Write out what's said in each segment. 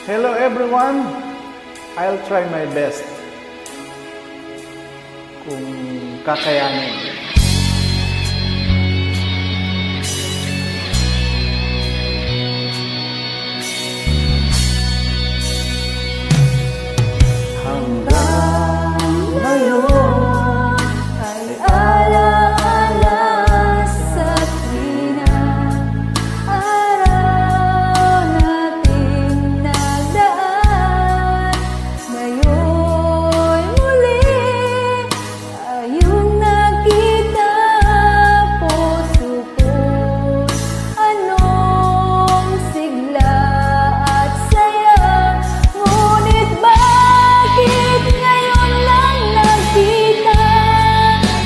Hello everyone! I'll try my best kung kakayanin. Hanggang ngayon ay alaala sa tuwina, araw nating nagdaan. Ngayon muli tayong nakita, puso ko'y anong sigla at saya. Ngunit bakit ngayon lang nagkita?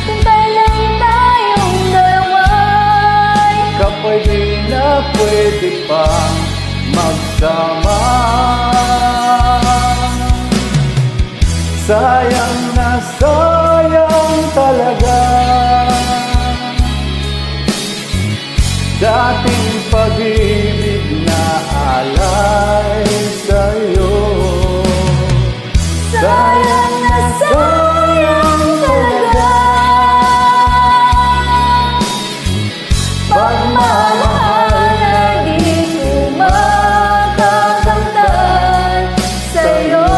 Tumbay lang tayong dalawa'y kapag di na pwede pang magsama. Sayang na sayang talaga dating pag-ibig na alay sa'yo. sayang na sayang talaga. Pagmamahal na di ko makakamtan sa'yo.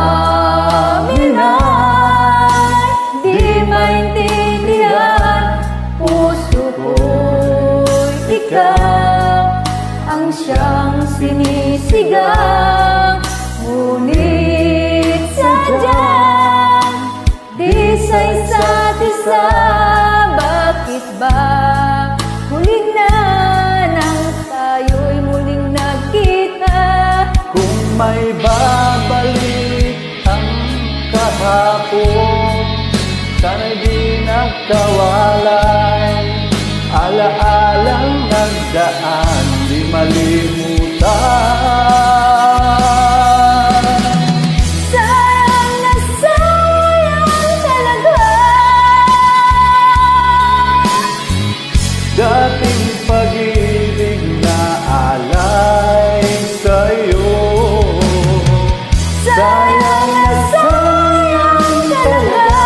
Damdamin ay di maintindihan, puso ko'y ikaw ang siyang sinisigang. Ngunit sadyang di sa isa't isa, bakit ba huli na nang tayo'y muling nagkita? Kung may babalik ang kahapon, sana'y di nagkawalay. Alaalang nagdaan, di malimutan. Sayang na sayang talaga. Dating pag-ibig na alay sa'yo. Sayang na sayang talaga.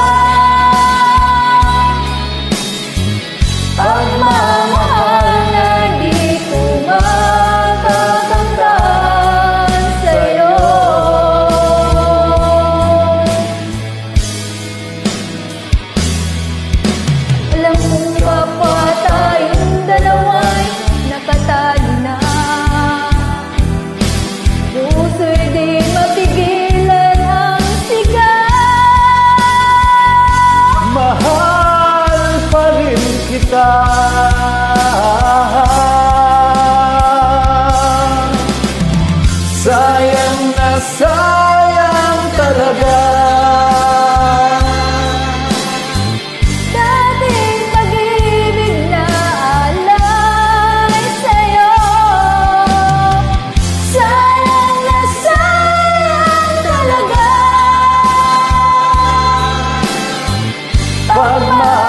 Pagmamahal na di ko makakamtan sa'yo. Alam kong kapwa tayong dalawa'y nakatali na. Puso'y di mapigilan ang sigaw. Mahal pa rin kita. Sayang na sayang talaga Dating pag-ibig na alay sa'yo. Sayang na sayang talaga. pagmamahal